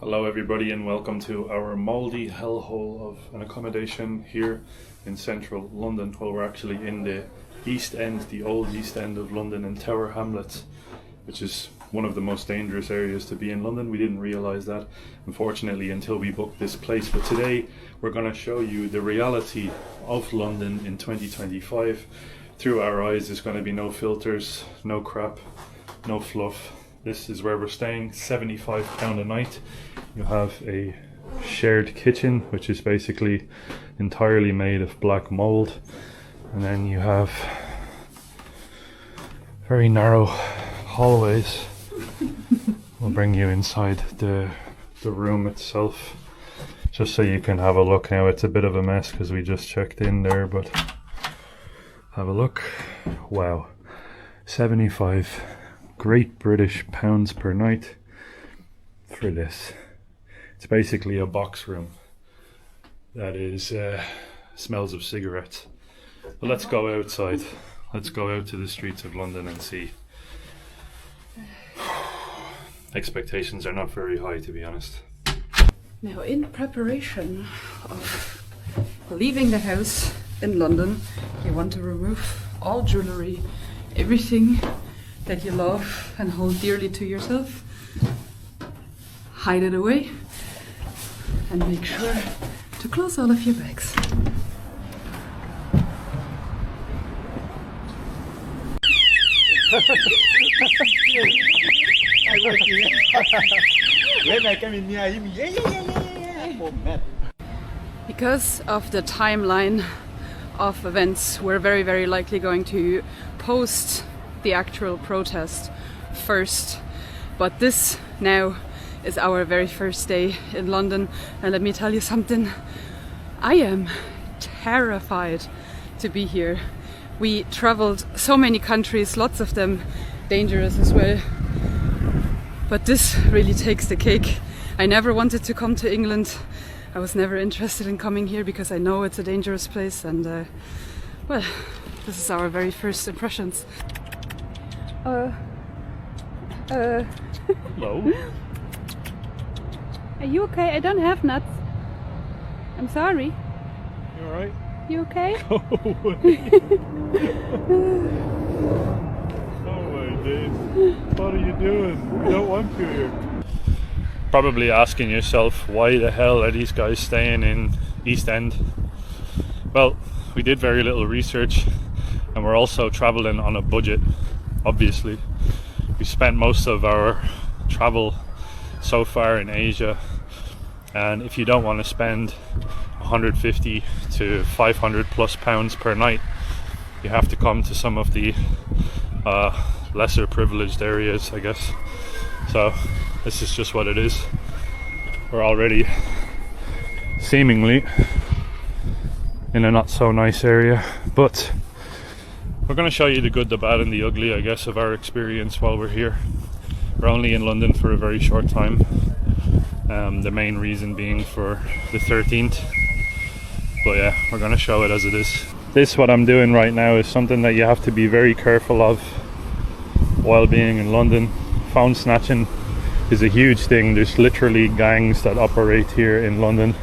Hello everybody and welcome to our mouldy hellhole of an accommodation here in central London. Well, we're actually in the East End, the old East End of London in Tower Hamlets, which is one of the most dangerous areas to be in London. We didn't realise that, unfortunately, until we booked this place. But today we're going to show you the reality of London in 2025. Through our eyes, there's going to be no filters, no crap, no fluff. This is where we're staying, £75 a night. You have a shared kitchen, which is basically entirely made of black mold. And then you have very narrow hallways. We'll bring you inside the room itself, just so you can have a look. Now it's a bit of a mess because we just checked in there, but have a look. Wow, 75 Great British pounds per night for this. It's basically a box room that is smells of cigarettes. But let's go outside. Let's go out to the streets of London and see. Expectations are not very high, to be honest. Now, in preparation of leaving the house in London, you want to remove all jewellery, everything that you love and hold dearly to yourself. Hide it away and make sure to close all of your bags. Because of the timeline of events, we're very likely going to post the actual protest first, but this now is our very first day in London, and let me tell you something, I am terrified to be here. We traveled so many countries, lots of them dangerous as well, but this really takes the cake. I never wanted to come to England. I was never interested in coming here because I know it's a dangerous place, and well, this is our very first impressions. Hello? Are you okay? I don't have nuts. I'm sorry. You alright? You okay? Go away. Oh my days. What are you doing? We don't want you here. Probably asking yourself, why the hell are these guys staying in East End? Well, we did very little research, and we're also traveling on a budget, obviously. We spent most of our travel so far in Asia, and if you don't want to spend 150 to 500 plus pounds per night, you have to come to some of the lesser privileged areas, I guess. So this is just what it is. We're already seemingly in a not so nice area, but we're going to show you the good, the bad and the ugly, I guess, of our experience while we're here. We're only in London for a very short time, the main reason being for the 13th, but yeah, we're going to show it as it is. This, what I'm doing right now, is something that you have to be very careful of while being in London. Phone snatching is a huge thing. There's literally gangs that operate here in London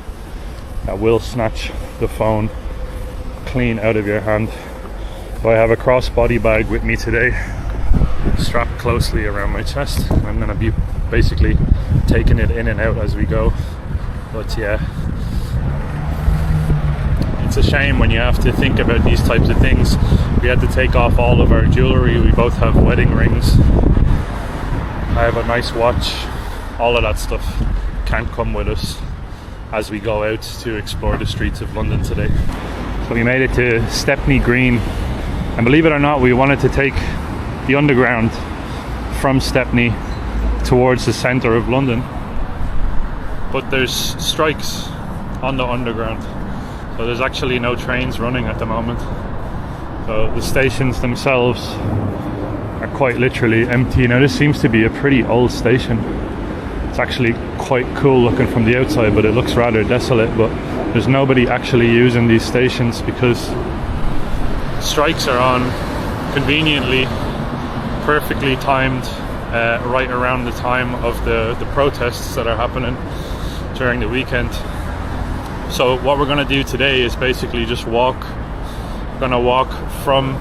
that will snatch the phone clean out of your hand. So I have a crossbody bag with me today, strapped closely around my chest. I'm going to be basically taking it in and out as we go. But yeah, it's a shame when you have to think about these types of things. We had to take off all of our jewellery. We both have wedding rings. I have a nice watch. All of that stuff can't come with us as we go out to explore the streets of London today. So we made it to Stepney Green. And believe it or not, we wanted to take the underground from Stepney towards the centre of London. But there's strikes on the underground. So there's actually no trains running at the moment. So the stations themselves are quite literally empty. Now this seems to be a pretty old station. It's actually quite cool looking from the outside, but it looks rather desolate. But there's nobody actually using these stations because strikes are on conveniently, perfectly timed right around the time of the protests that are happening during the weekend. So what we're going to do today is basically just walk. We're going to walk from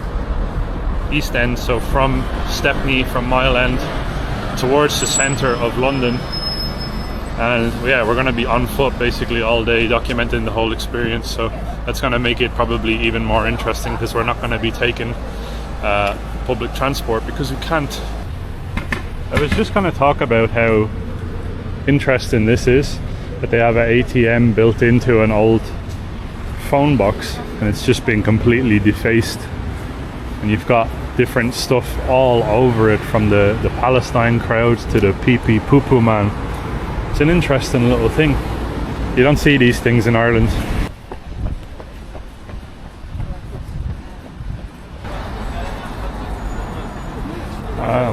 East End, so from Stepney, from Mile End, towards the centre of London. And yeah, we're going to be on foot basically all day, documenting the whole experience. So that's going to make it probably even more interesting, because we're not going to be taking public transport because we can't. I was just going to talk about how interesting this is, that they have an ATM built into an old phone box, and it's just been completely defaced, and you've got different stuff all over it, from the Palestine crowd to the pee-pee poo-poo man. It's an interesting little thing. You don't see these things in Ireland.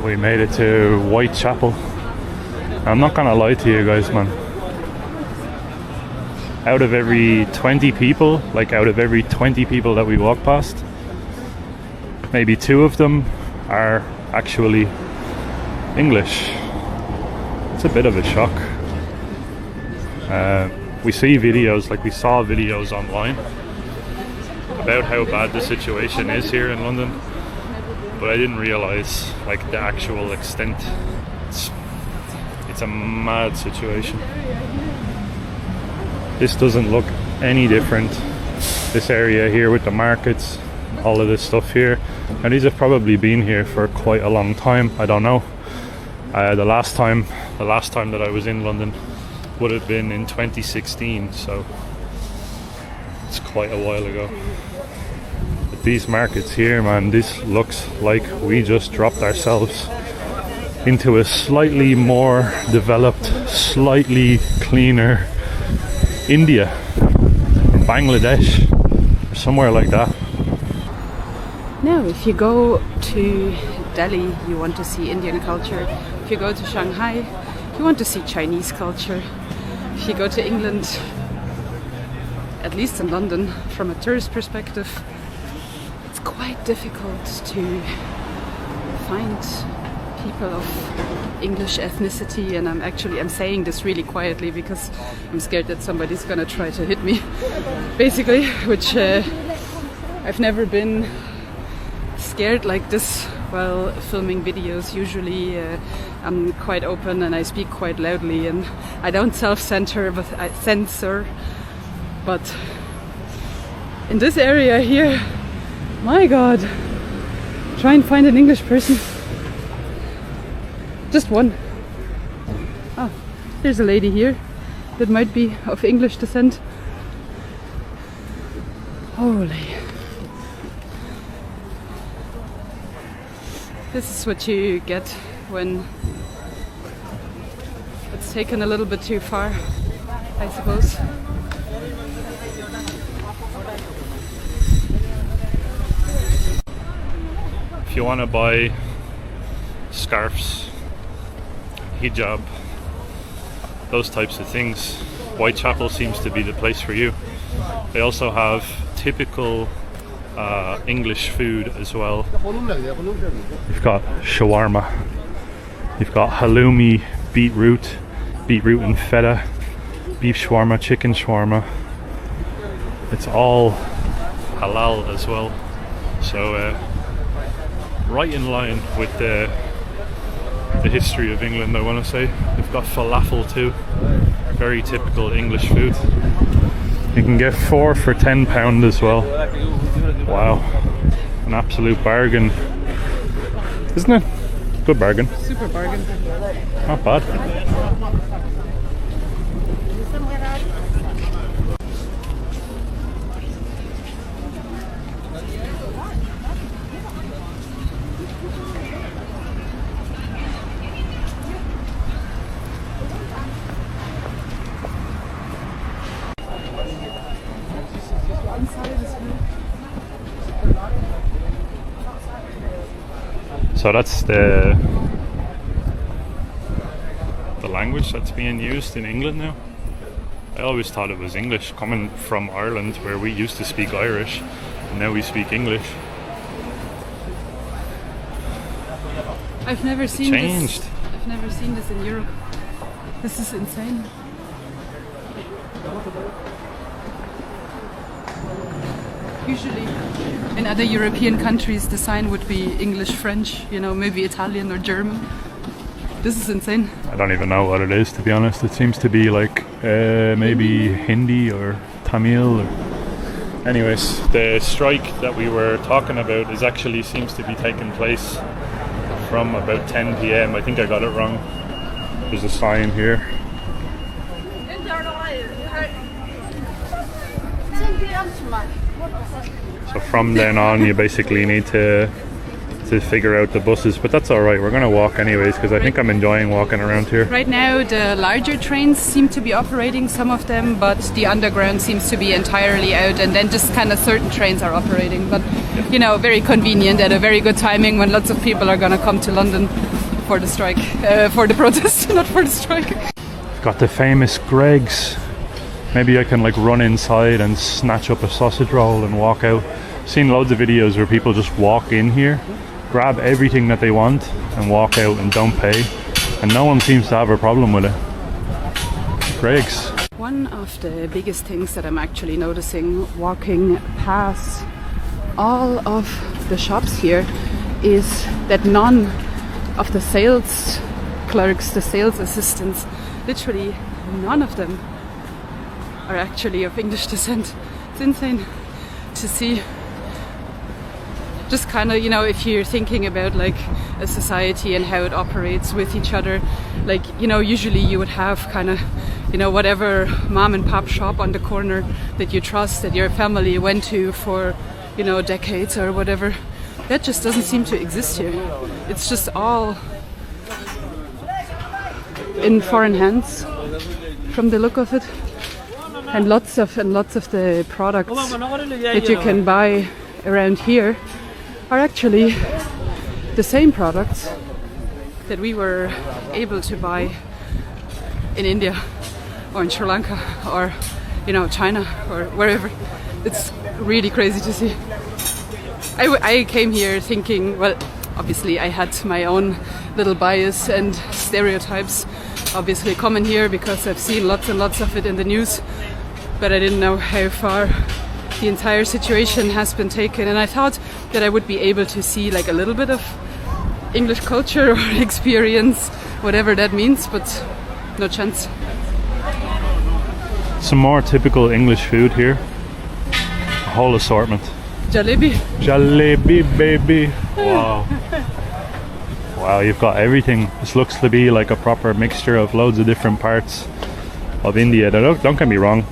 We made it to Whitechapel. I'm not gonna lie to you guys, man. Out of every 20 people that we walk past, maybe 2 of them are actually English. It's a bit of a shock. We saw videos online about how bad the situation is here in London, but I didn't realise the actual extent. It's a mad situation. This doesn't look any different. This area here with the markets, all of this stuff here, and these have probably been here for quite a long time. I don't know. The last time that I was in London would have been in 2016, so it's quite a while ago. But these markets here, man, this looks like we just dropped ourselves into a slightly more developed, slightly cleaner India or Bangladesh or somewhere like that. Now, if you go to Delhi, you want to see Indian culture. If you go to Shanghai, you want to see Chinese culture. If you go to England, at least in London, from a tourist perspective, it's quite difficult to find people of English ethnicity, and I'm saying this really quietly because I'm scared that somebody's gonna try to hit me, basically, which I've never been scared like this while filming videos. Usually I'm quite open and I speak quite loudly, and I don't self-censor, but I censor. But in this area here, my God, try and find an English person. Just one. Oh, there's a lady here that might be of English descent. Holy. This is what you get when it's taken a little bit too far, I suppose. If you want to buy scarves, hijab, those types of things, Whitechapel seems to be the place for you. They also have typical English food as well. You've got shawarma, you've got halloumi, beetroot and feta, beef shawarma, chicken shawarma. It's all halal as well, so right in line with the history of England, I want to say. They've got falafel too, very typical English food. You can get 4 for £10 as well. Wow, an absolute bargain, isn't it? Good bargain. Super bargain. Not bad. So that's the language that's being used in England now. I always thought it was English, coming from Ireland where we used to speak Irish, and now we speak English. I've never seen Changed. this. I've never seen this in Europe. This is insane. Usually in other European countries the sign would be English, French, you know, maybe Italian or German. This is insane. I don't even know what it is, to be honest. It seems to be like maybe Hindi or Tamil. Anyways, the strike that we were talking about seems to be taking place from about 10 p.m. I think I got it wrong. There's a sign here. So from then on you basically need to figure out the buses, but that's alright, we're going to walk anyways because I think I'm enjoying walking around here. Right now the larger trains seem to be operating, some of them, but the underground seems to be entirely out, and then just kind of certain trains are operating, but you know, very convenient at a very good timing when lots of people are going to come to London for the strike, for the protest, not for the strike. Got the famous Greggs. Maybe I can like run inside and snatch up a sausage roll and walk out. I've seen loads of videos where people just walk in here, grab everything that they want and walk out and don't pay, and no one seems to have a problem with it. Greggs. One of the biggest things that I'm actually noticing walking past all of the shops here is that none of the sales clerks, the sales assistants, literally none of them are actually of English descent. It's insane to see. Just kind of, you know, if you're thinking about like a society and how it operates with each other, like, you know, usually you would have kind of, you know, whatever mom and pop shop on the corner that you trust, that your family went to for, you know, decades or whatever. That just doesn't seem to exist here. It's just all in foreign hands from the look of it. And lots of the products that you can buy around here are actually the same products that we were able to buy in India or in Sri Lanka or, you know, China or wherever. It's really crazy to see. I came here thinking, well, obviously I had my own little bias and stereotypes, obviously coming here because I've seen lots and lots of it in the news, but I didn't know how far the entire situation has been taken, and I thought that I would be able to see like a little bit of English culture or experience, whatever that means, but no chance. Some more typical English food here. A whole assortment. Jalebi. Jalebi, baby. Wow. Wow, you've got everything. This looks to be like a proper mixture of loads of different parts of India. Now, don't get me wrong,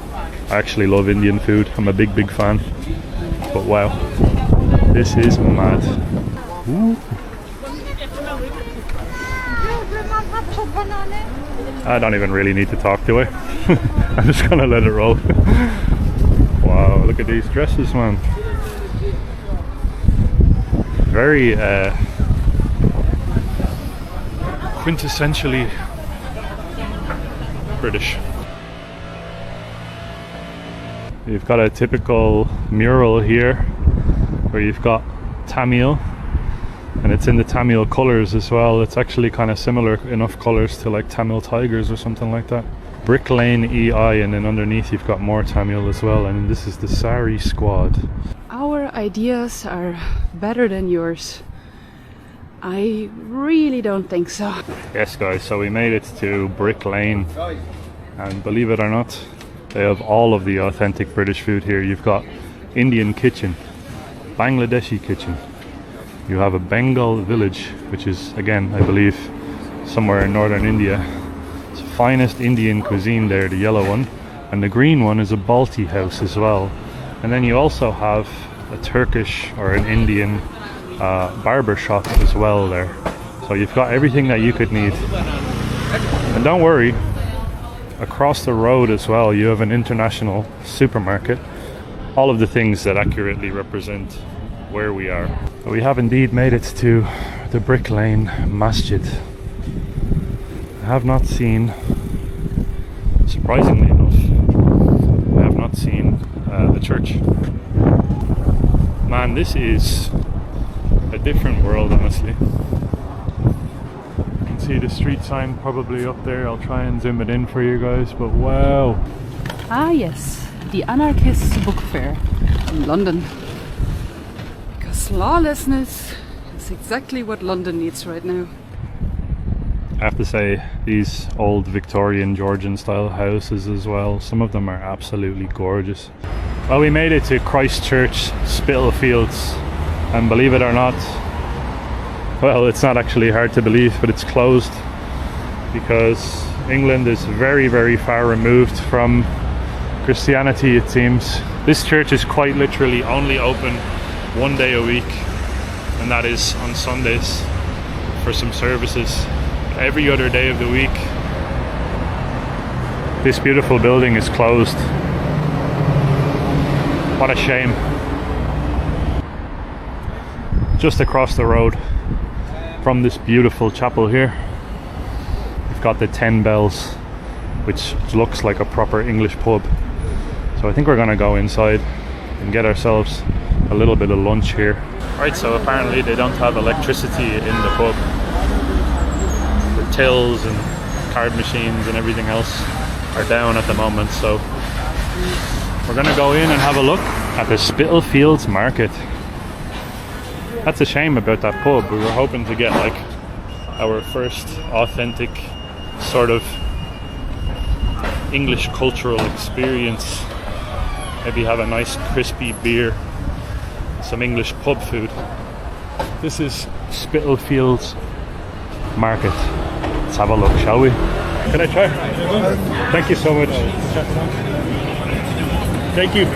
I actually love Indian food. I'm a big fan. But wow, this is mad. Ooh. I don't even really need to talk, do I? I'm just gonna let it roll. Wow, look at these dresses, man. Very quintessentially British. You've got a typical mural here where you've got Tamil, and it's in the Tamil colours as well. It's actually kind of similar enough colours to like Tamil tigers or something like that. Brick Lane EI, and then underneath you've got more Tamil as well, and this is the Sari Squad. Our ideas are better than yours. I really don't think so. Yes guys, so we made it to Brick Lane, and believe it or not, they have all of the authentic British food here. You've got Indian kitchen, Bangladeshi kitchen, you have a Bengal village, which is again I believe somewhere in northern India. It's the finest Indian cuisine there, the yellow one, and the green one is a Balti house as well. And then you also have a Turkish or an Indian barber shop as well there. So you've got everything that you could need. And don't worry, across the road as well you have an international supermarket. All of the things that accurately represent where we are. But we have indeed made it to the Brick Lane Masjid. I have not seen, surprisingly enough, I have not seen the church. Man, this is a different world, honestly. see the street sign probably up there. I'll try and zoom it in for you guys, but wow. Ah yes, the Anarchists Book Fair in London. Because lawlessness is exactly what London needs right now. I have to say, these old Victorian Georgian style houses as well, some of them are absolutely gorgeous. Well, we made it to Christchurch Spitalfields, and believe it or not, well, it's not actually hard to believe, but it's closed because England is very, very far removed from Christianity, it seems. This church is quite literally only open one day a week, and that is on Sundays for some services. Every other day of the week, this beautiful building is closed. What a shame. Just across the road from this beautiful chapel here, we've got the 10 Bells, which looks like a proper English pub. So I think we're gonna go inside and get ourselves a little bit of lunch here. Right, so apparently they don't have electricity in the pub. The tills and card machines and everything else are down at the moment, so we're gonna go in and have a look at the Spitalfields Market. That's a shame about that pub. We were hoping to get like our first authentic sort of English cultural experience. Maybe have a nice crispy beer, some English pub food. This is Spitalfields Market. Let's have a look, shall we? Can I try? Thank you so much. Thank you.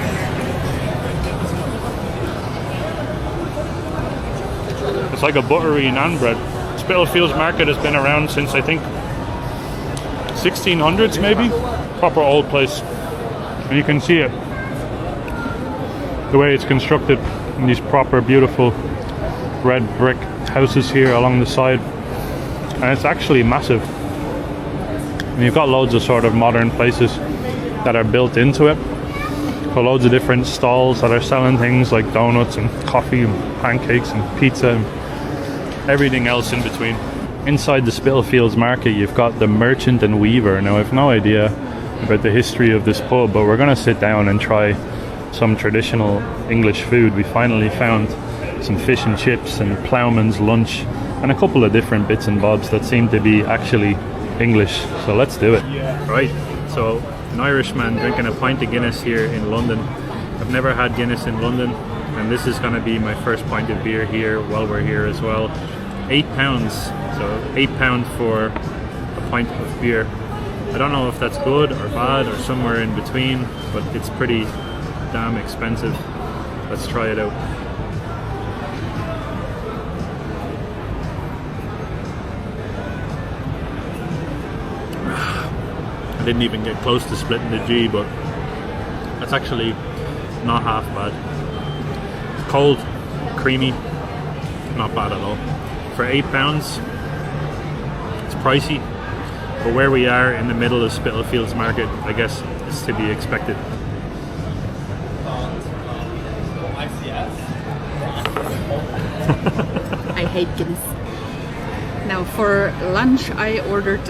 It's like a buttery naan bread. Spitalfields Market has been around since I think 1600s maybe. Proper old place. And you can see it, the way it's constructed in these proper beautiful red brick houses here along the side. And it's actually massive. And you've got loads of sort of modern places that are built into it. So loads of different stalls that are selling things like donuts and coffee and pancakes and pizza and everything else in between. Inside the Spitalfields Market you've got the Merchant and Weaver. Now I've no idea about the history of this pub, but we're going to sit down and try some traditional English food. We finally found some fish and chips and ploughman's lunch and a couple of different bits and bobs that seem to be actually English, so let's do it. Right, so an Irishman drinking a pint of Guinness here in London. I've never had Guinness in London, and this is going to be my first pint of beer here while we're here as well. £8, so £8 for a pint of beer. I don't know if that's good or bad or somewhere in between, but it's pretty damn expensive. Let's try it out. I didn't even get close to splitting the G, but that's actually not half bad. It's cold, creamy, not bad at all. For £8, it's pricey, but where we are in the middle of Spitalfields Market, I guess it's to be expected. I hate Guinness. Now for lunch I ordered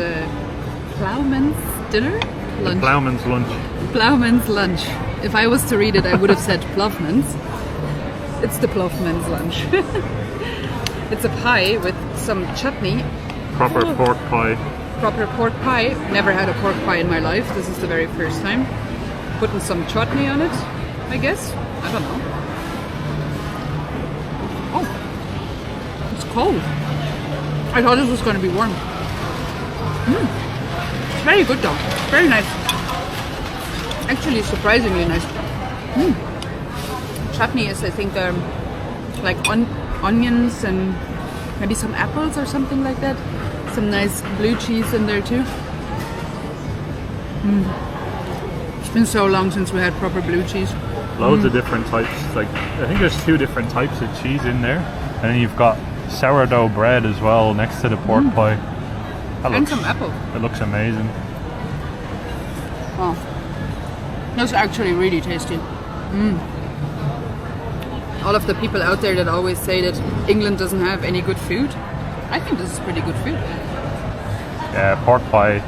ploughman's dinner? Lunch. Ploughman's lunch. Ploughman's lunch. If I was to read it I would have said ploughman's. It's the ploughman's lunch. It's a pie with some chutney. Proper pork pie. Proper pork pie. Never had a pork pie in my life. This is the very first time. Putting some chutney on it, I guess. I don't know. Oh, it's cold. I thought this was going to be warm. It's very good though. Very nice. Actually, surprisingly nice. Chutney is, I think, like onions and maybe some apples or something like that. Some nice blue cheese in there too. It's been so long since we had proper blue cheese. Loads of different types. Like I think there's 2 different types of cheese in there, and then you've got sourdough bread as well next to the pork pie. And some apple. It looks amazing. Oh, that's actually really tasty. All of the people out there that always say that England doesn't have any good food, I think this is pretty good food. pork pie.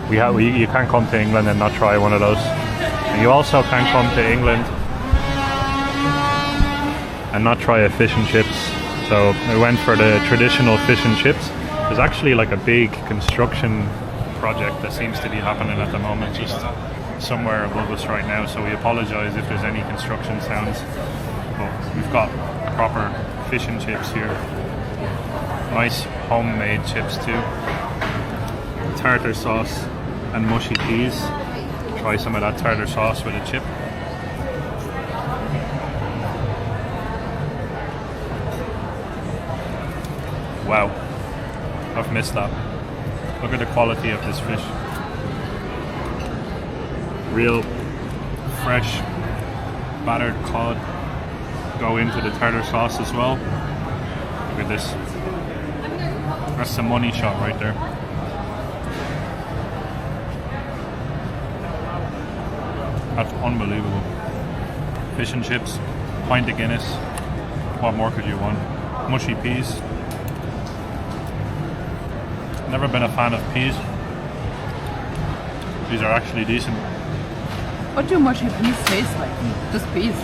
You can't come to England and not try one of those. And you also can't come to England and not try a fish and chips. So I went for the traditional fish and chips. There's actually like a big construction project that seems to be happening at the moment just somewhere above us right now, so we apologise if there's any construction sounds, but we've got proper fish and chips here. Nice homemade chips too. Tartar sauce and mushy peas. Try some of that tartar sauce with a chip. Wow, I've missed that. Look at the quality of this fish. Real fresh battered cod go into the tartar sauce as well. Look at this. That's the money shot right there. That's unbelievable. Fish and chips, pint of Guinness. What more could you want? Mushy peas. Never been a fan of peas. These are actually decent. What do mushy peas taste like? Just peas.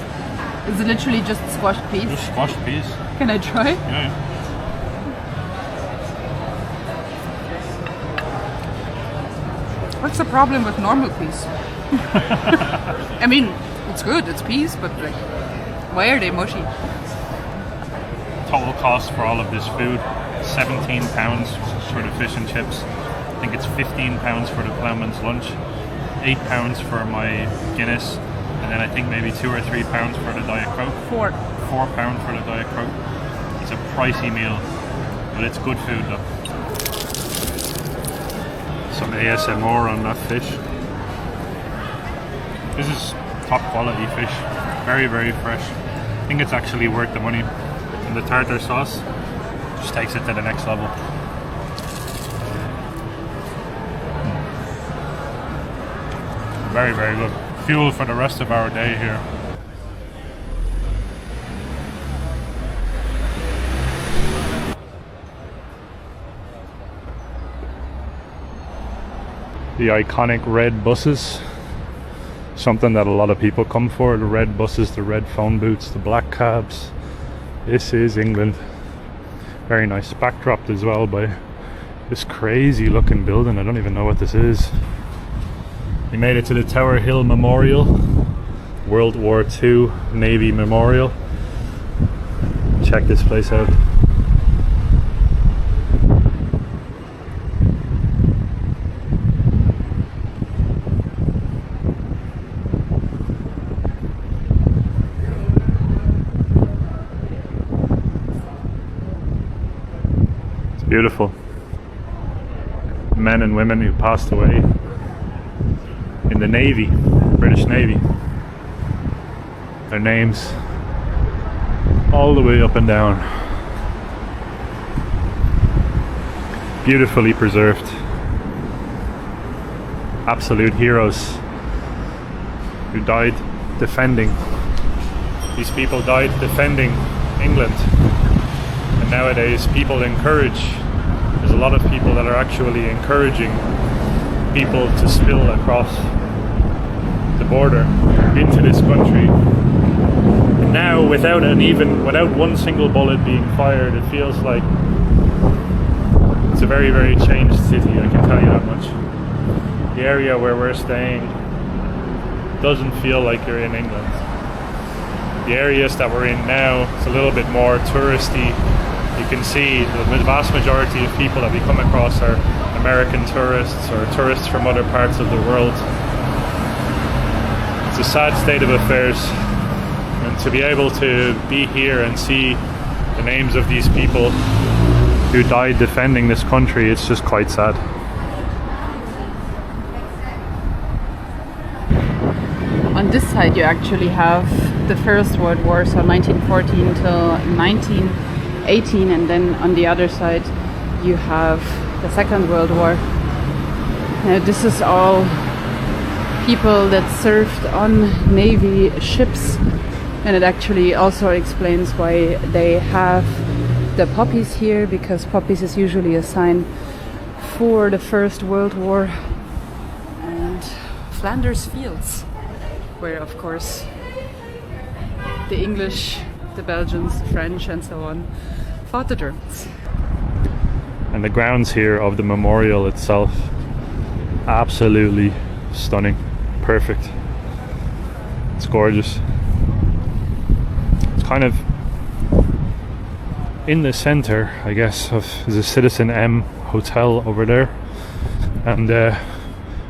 Is it literally just squashed peas? Just squashed peas. Can I try? Yeah. What's the problem with normal peas? I mean, it's good, it's peas, but like, why are they mushy? Total cost for all of this food, £17 for the fish and chips. I think it's £15 for the ploughman's lunch, £8 for my Guinness, and then I think maybe £2 or £3 for the Diet Coke. £4 for the Diet Coke. It's a pricey meal, but it's good food though. Some ASMR on that fish. This is top quality fish, very, very fresh. I think it's actually worth the money. And the tartar sauce just takes it to the next level. Very, very good. Fuel for the rest of our day here. The iconic red buses. Something that a lot of people come for. The red buses, the red phone booths, the black cabs. This is England. Very nice, backdropped as well by this crazy looking building. I don't even know what this is. We made it to the Tower Hill Memorial, World War II Navy Memorial. Check this place out. Beautiful. Men and women who passed away in the Navy, British Navy. Their names all the way up and down. Beautifully preserved. Absolute heroes who died defending. These people died defending England. And nowadays people encourage, there's a lot of people that are actually encouraging people to spill across the border into this country. And now without one single bullet being fired, it feels like it's a very, very changed city, I can tell you that much. The area where we're staying doesn't feel like you're in England. The areas that we're in now, it's a little bit more touristy. You can see the vast majority of people that we come across are American tourists or tourists from other parts of the world. It's a sad state of affairs, and to be able to be here and see the names of these people who died defending this country, it's just quite sad. On this side you actually have the First World War, so 1914 till 1918, and then on the other side you have the Second World War. Now this is all people that served on Navy ships, and it actually also explains why they have the poppies here, because poppies is usually a sign before the First World War, and Flanders Fields, where of course the English, the Belgians, the French and so on fought the Germans. And the grounds here of the memorial itself, absolutely stunning, perfect. It's gorgeous. It's kind of in the center, I guess, of the Citizen M hotel over there, and a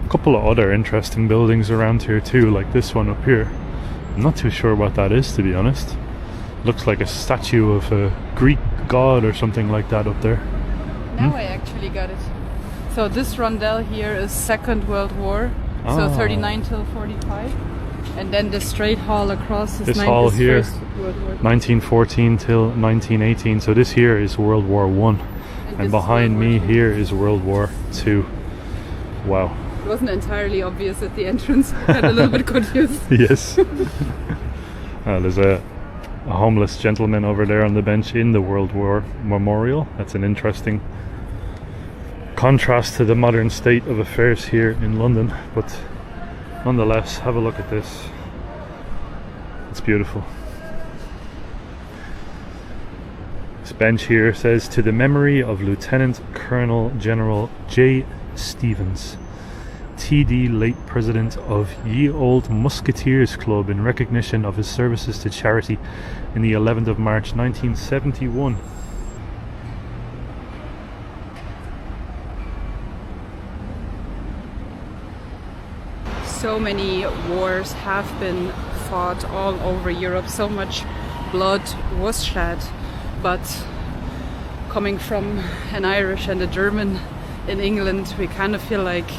couple of other interesting buildings around here too, like this one up here. I'm not too sure what that is, to be honest. Looks like a statue of a Greek god or something like that up there. Now I actually got it. So this rondel here is Second World War, so 39 till 45. And then the straight hall across is this hall here, First World War. 1914 till 1918. So this here is World War One, and behind me here is World War Two. Wow. It wasn't entirely obvious at the entrance. I got a little bit confused. Yes. There's a homeless gentleman over there on the bench in the World War Memorial. That's an interesting contrast to the modern state of affairs here in London, but nonetheless, have a look at this. It's beautiful. This bench here says, "To the memory of Lieutenant Colonel General J. Stevens, TD, late president of Ye Old Musketeers Club, in recognition of his services to charity in the 11th of March 1971. So many wars have been fought all over Europe, so much blood was shed, but coming from an Irish and a German in England, we kind of feel like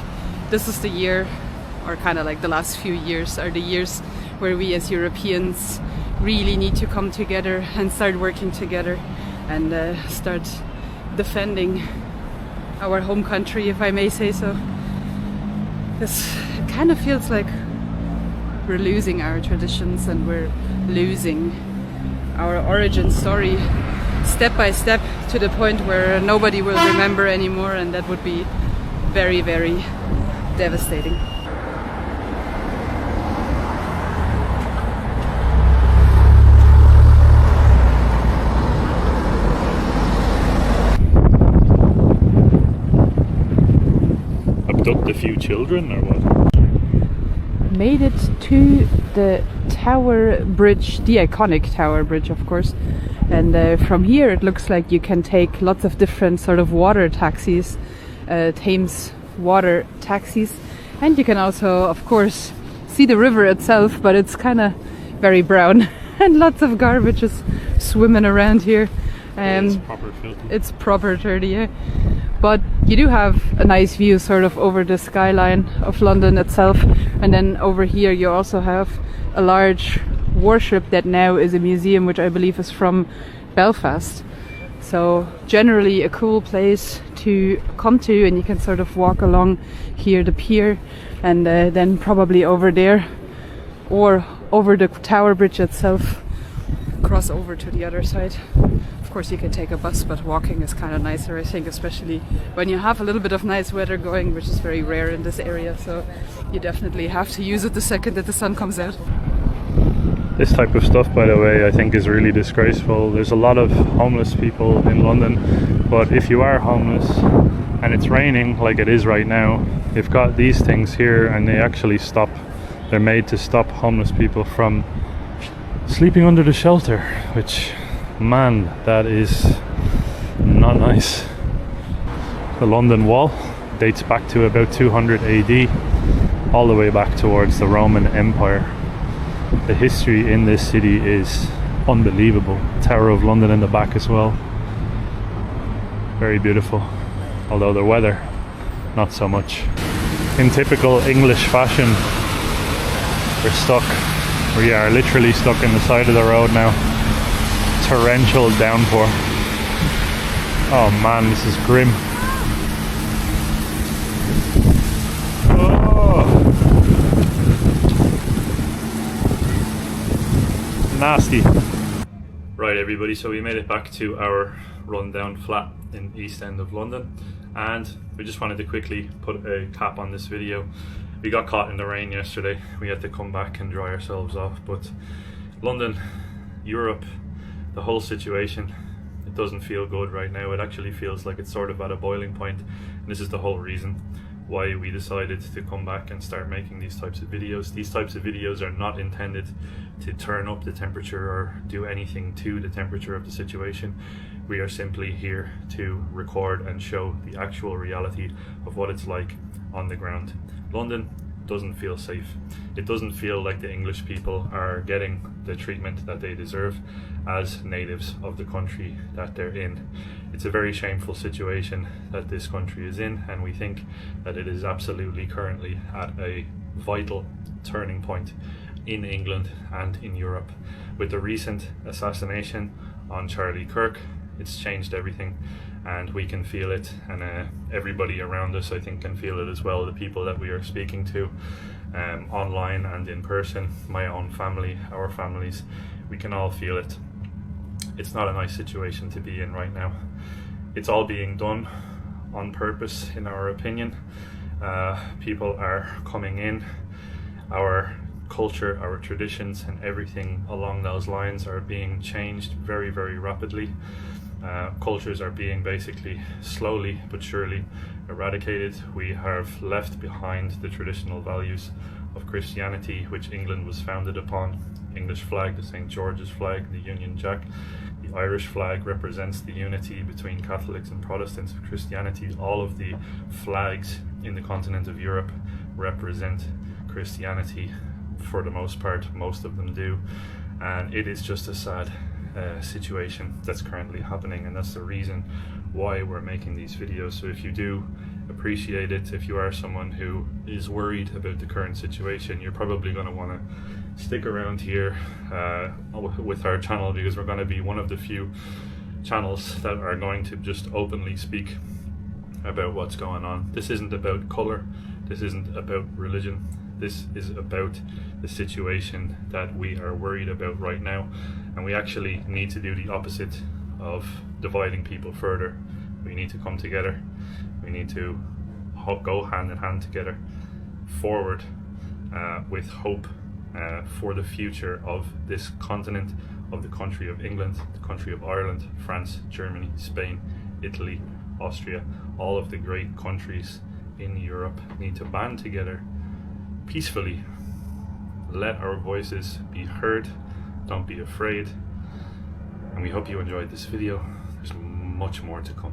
this is the year, or kind of like the last few years are the years where we as Europeans really need to come together and start working together and start defending our home country, if I may say so. This kind of feels like we're losing our traditions and we're losing our origin story step by step, to the point where nobody will remember anymore, and that would be very, very devastating. Abduct a few children or what? Made it to the Tower Bridge, the iconic Tower Bridge, of course. And from here it looks like you can take lots of different sort of water taxis, Thames water taxis. And you can also, of course, see the river itself, but it's kind of very brown and lots of garbage is swimming around here. It's proper filthy. It's proper dirty, yeah. But you do have a nice view sort of over the skyline of London itself. And then over here you also have a large warship that now is a museum, which I believe is from Belfast. So generally a cool place to come to, and you can sort of walk along here, the pier, and then probably over there or over the Tower Bridge itself, cross over to the other side. Of course you can take a bus, but walking is kind of nicer, I think, especially when you have a little bit of nice weather going, which is very rare in this area, so you definitely have to use it the second that the sun comes out. This type of stuff, by the way, I think is really disgraceful. There's a lot of homeless people in London, but if you are homeless and it's raining like it is right now, they've got these things here and they actually stop. They're made to stop homeless people from sleeping under the shelter, which, man, that is not nice. The London Wall dates back to about 200 AD, all the way back towards the Roman Empire. The history in this city is unbelievable. Tower of London in the back as well. Very beautiful, although the weather, not so much. In typical English fashion, we're stuck. We are literally stuck in the side of the road now. Torrential downpour. Oh man, this is grim. Nasty. Right everybody, so we made it back to our rundown flat in East End of London, And we just wanted to quickly put a cap on this video. We got caught in the rain yesterday. We had to come back and dry ourselves off, but London, Europe, the whole situation, it doesn't feel good right now. It actually feels like it's sort of at a boiling point, and this is the whole reason why we decided to come back and start making these types of videos. These types of videos are not intended to turn up the temperature or do anything to the temperature of the situation. We are simply here to record and show the actual reality of what it's like on the ground. London doesn't feel safe. It doesn't feel like the English people are getting the treatment that they deserve as natives of the country that they're in. It's a very shameful situation that this country is in, and we think that it is absolutely currently at a vital turning point in England and in Europe. With the recent assassination on Charlie Kirk, it's changed everything, and we can feel it, and everybody around us, I think, can feel it as well. The people that we are speaking to online and in person, my own family, our families, we can all feel it. It's not a nice situation to be in right now. It's all being done on purpose, in our opinion. People are coming in. Our culture, our traditions, and everything along those lines are being changed very, very rapidly. Cultures are being basically slowly but surely eradicated. We have left behind the traditional values of Christianity, which England was founded upon. English flag, the St. George's flag, the Union Jack. The Irish flag represents the unity between Catholics and Protestants of Christianity. All of the flags in the continent of Europe represent Christianity for the most part. Most of them do, and it is just a sad situation that's currently happening, and that's the reason why we're making these videos. So if you do appreciate it, if you are someone who is worried about the current situation, you're probably going to want to stick around here with our channel, because we're going to be one of the few channels that are going to just openly speak about what's going on. This isn't about color, this isn't about religion, this is about the situation that we are worried about right now, and we actually need to do the opposite of dividing people further. We need to come together. We need to go hand in hand together forward with hope for the future of this continent, of the country of England, the country of Ireland, France, Germany, Spain, Italy, Austria. All of the great countries in Europe need to band together peacefully. Let our voices be heard. Don't be afraid. And we hope you enjoyed this video. There's much more to come.